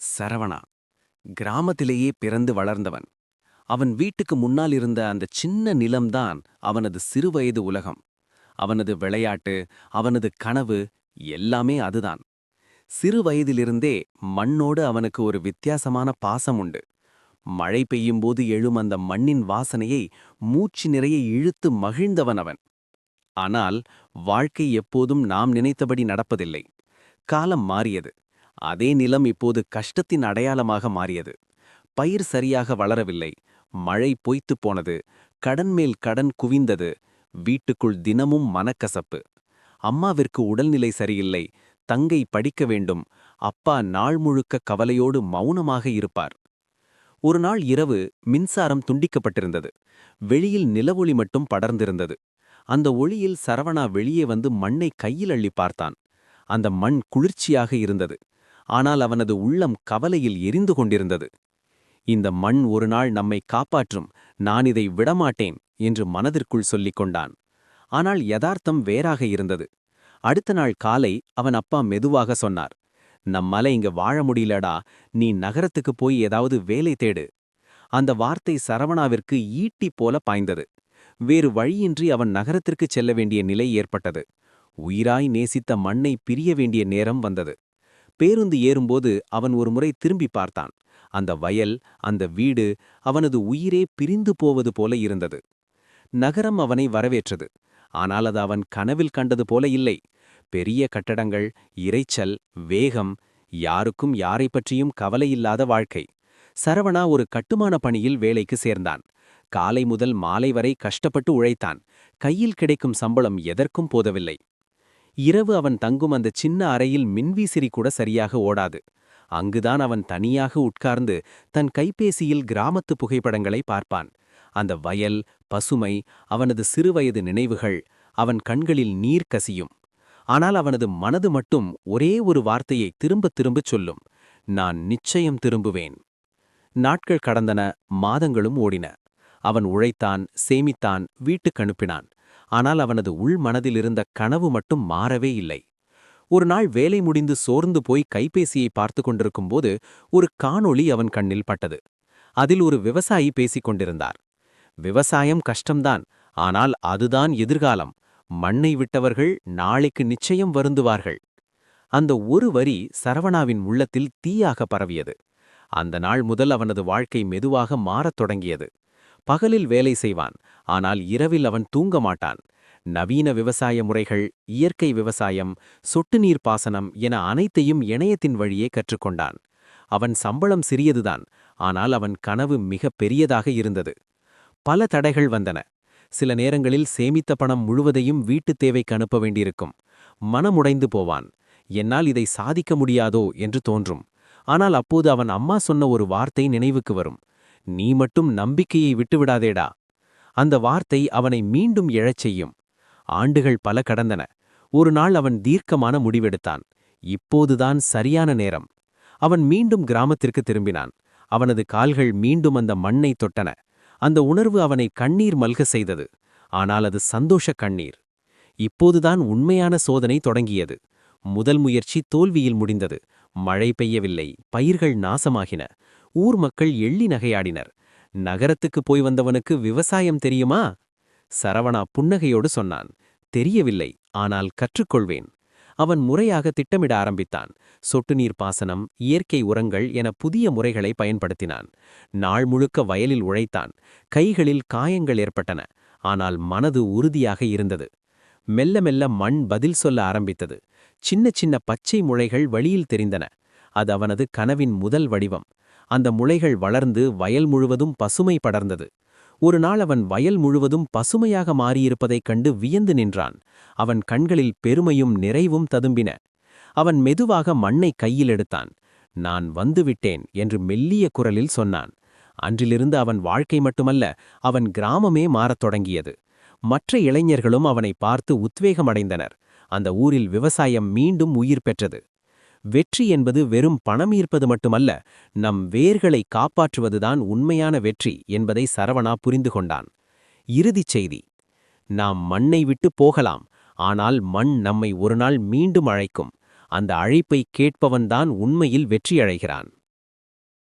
சரவணா கிராமத்திலேயே பிறந்து வளர்ந்தவன். அவன் வீட்டுக்கு முன்னால் இருந்த அந்த சின்ன நிலம்தான் அவனது சிறுவயது உலகம். அவனது விளையாட்டு, அவனது கனவு எல்லாமே அதுதான். சிறு வயதிலிருந்தே மண்ணோடு அவனுக்கு ஒரு வித்தியாசமான பாசம் உண்டு. மழை பெய்யும்போது எழும் அந்த மண்ணின் வாசனையை மூச்சு நிறைய இழுத்து மகிழ்ந்தவன் அவன். ஆனால் வாழ்க்கை எப்போதும் நாம் நினைத்தபடி நடப்பதில்லை. காலம் மாறியது. அதே நிலம் இப்போது கஷ்டத்தின் அடையாளமாக மாறியது. பயிர் சரியாக வளரவில்லை. மழை பொய்த்துப் போனது. கடன் மேல் கடன் குவிந்தது. வீட்டுக்குள் தினமும் மனக்கசப்பு. அம்மாவிற்கு உடல்நிலை சரியில்லை. தங்கை படிக்க வேண்டும். அப்பா நாள் முழுக்க கவலையோடு மௌனமாக இருப்பார். ஒரு நாள் இரவு மின்சாரம் துண்டிக்கப்பட்டிருந்தது. வெளியில் நிலவொளி மட்டும் படர்ந்திருந்தது. அந்த ஒளியில் சரவணா வெளியே வந்து மண்ணை கையில் அள்ளி பார்த்தான். அந்த மண் குளிர்ச்சியாக இருந்தது. ஆனால் அவனது உள்ளம் கவலையில் எரிந்து கொண்டிருந்தது. இந்த மண் ஒரு நாள் நம்மை காப்பாற்றும், நான் இதை விடமாட்டேன் என்று மனதிற்குள் சொல்லிக் கொண்டான். ஆனால் யதார்த்தம் வேறாக இருந்தது. அடுத்த நாள் காலை அவன் அப்பா மெதுவாக சொன்னார், நம்மால இங்க வாழ முடியலடா, நீ நகரத்துக்கு போய் ஏதாவது வேலை தேடு. அந்த வார்த்தை சரவணாவிற்கு ஈட்டி போல பாய்ந்தது. வேறு வழியின்றி அவன் நகரத்திற்கு செல்ல வேண்டிய நிலை ஏற்பட்டது. உயிராய் நேசித்த மண்ணை பிரிய வேண்டிய நேரம் வந்தது. பேருந்து ஏறும்போது அவன் ஒருமுறை திரும்பி பார்த்தான். அந்த வயல், அந்த வீடு, அவனது உயிரே பிரிந்து போவது போல இருந்தது. நகரம் அவனை வரவேற்றது. ஆனால் அது அவன் கனவில் கண்டது போல இல்லை. பெரிய கட்டடங்கள், இரைச்சல், வேகம், யாருக்கும் யாரை பற்றியும் கவலையில்லாத வாழ்க்கை. சரவணா ஒரு கட்டுமான பணியில் வேலைக்கு சேர்ந்தான். காலை முதல் மாலை வரை கஷ்டப்பட்டு உழைத்தான். கையில் கிடைக்கும் சம்பளம் எதற்கும் போதவில்லை. இரவு அவன் தங்கும் அந்த சின்ன அறையில் மின்விசிறி கூட சரியாக ஓடாது. அங்குதான் அவன் தனியாக உட்கார்ந்து தன் கைபேசியில் கிராமத்து புகைப்படங்களை பார்ப்பான். அந்த வயல், பசுமை, அவனது சிறுவயது நினைவுகள், அவன் கண்களில் நீர் கசியும். ஆனால் அவனது மனது மட்டும் ஒரே ஒரு வார்த்தையை திரும்பத் திரும்பச் சொல்லும், நான் நிச்சயம் திரும்புவேன். நாட்கள் கடந்தன, மாதங்களும் ஓடின. அவன் உழைத்தான், சேமித்தான், வீட்டுக்கு அனுப்பினான். ஆனால் அவனது உள் மனதிலிருந்த கனவு மட்டும் மாறவே இல்லை. ஒரு நாள் வேலை முடிந்து சோர்ந்து போய் கைபேசியை பார்த்து கொண்டிருக்கும்போது ஒரு காணொளி அவன் கண்ணில் பட்டது. அதில் ஒரு விவசாயி பேசிக் கொண்டிருந்தார். விவசாயம் கஷ்டம்தான், ஆனால் அதுதான் எதிர்காலம். மண்ணை விட்டவர்கள் நாளைக்கு நிச்சயம் வருந்துவார்கள். அந்த ஒரு வரி சரவணாவின் உள்ளத்தில் தீயாக பரவியது. அந்த நாள் முதல் அவனது வாழ்க்கை மெதுவாக மாறத் தொடங்கியது. பகலில் வேலை செய்வான், ஆனால் இரவில் அவன் தூங்க மாட்டான். நவீன விவசாய முறைகள், இயற்கை விவசாயம், சொட்டு நீர் பாசனம் என அனைத்தையும் இணையத்தின் வழியே கற்றுக்கொண்டான். அவன் சம்பளம் சிறியதுதான், ஆனால் அவன் கனவு மிக பெரியதாக இருந்தது. பல தடைகள் வந்தன. சில நேரங்களில் சேமித்த பணம் முழுவதையும் வீட்டுத் தேவைக்கு அனுப்ப வேண்டியிருக்கும். மனமுடைந்து போவான். என்னால் இதை சாதிக்க முடியாதோ என்று தோன்றும். ஆனால் அப்போது அவன் அம்மா சொன்ன ஒரு வார்த்தை நினைவுக்கு வரும், நீ மட்டும் நம்பிக்கையை விட்டுவிடாதேடா. அந்த வார்த்தை அவனை மீண்டும் எழச் செய்யும். ஆண்டுகள் பல கடந்தன. ஒரு நாள் அவன் தீர்க்கமான முடிவெடுத்தான். இப்போதுதான் சரியான நேரம். அவன் மீண்டும் கிராமத்திற்கு திரும்பினான். அவனது கால்கள் மீண்டும் அந்த மண்ணை தொட்டன. அந்த உணர்வு அவனை கண்ணீர் மல்க செய்தது. ஆனால் அது சந்தோஷ கண்ணீர். இப்போதுதான் உண்மையான சோதனை தொடங்கியது. முதல் முயற்சி தோல்வியில் முடிந்தது. மழை பெய்யவில்லை, பயிர்கள் நாசமாகின. ஊர் மக்கள் எள்ளி நகையாடினர். நகரத்துக்கு போய் வந்தவனுக்கு விவசாயம் தெரியுமா? சரவணா புன்னகையோடு சொன்னான், தெரியவில்லை, ஆனால் கற்றுக்கொள்வேன். அவன் முறையாக திட்டமிட ஆரம்பித்தான். சொட்டு நீர் பாசனம், இயற்கை உரங்கள் என புதிய முறைகளை பயன்படுத்தினான். நாள் முழுக்க வயலில் உழைத்தான். கைகளில் காயங்கள் ஏற்பட்டன, ஆனால் மனது உறுதியாக இருந்தது. மெல்ல மெல்ல மண் பதில் சொல்ல ஆரம்பித்தது. சின்ன சின்ன பச்சை முளைகள் வழியில் தெரிந்தன. அது அவனது கனவின் முதல் வடிவம். அந்த முளைகள் வளர்ந்து வயல் முழுவதும் பசுமை படர்ந்தது. ஒரு நாள் அவன் வயல் முழுவதும் பசுமையாக மாறியிருப்பதைக் கண்டு வியந்து நின்றான். அவன் கண்களில் பெருமையும் நிறைவும் ததும்பின. அவன் மெதுவாக மண்ணை கையில் எடுத்தான். நான் வந்துவிட்டேன் என்று மெல்லிய குரலில் சொன்னான். அன்றிலிருந்து அவன் வாழ்க்கை மட்டுமல்ல, அவன் கிராமமே மாறத் தொடங்கியது. மற்ற இளைஞர்களும் அவனை பார்த்து உத்வேகமடைந்தனர். அந்த ஊரில் விவசாயம் மீண்டும் உயிர் பெற்றது. வெற்றி என்பது வெறும் பணம் ஈர்ப்பது மட்டுமல்ல, நம் வேர்களை காப்பாற்றுவதுதான் உண்மையான வெற்றி என்பதை சரவணா புரிந்து கொண்டான். இறுதிச் செய்தி: நாம் மண்ணை விட்டு போகலாம், ஆனால் மண் நம்மை ஒருநாள் மீண்டும் அழைக்கும். அந்த அழைப்பை கேட்பவன்தான் உண்மையில் வெற்றியடைகிறான்.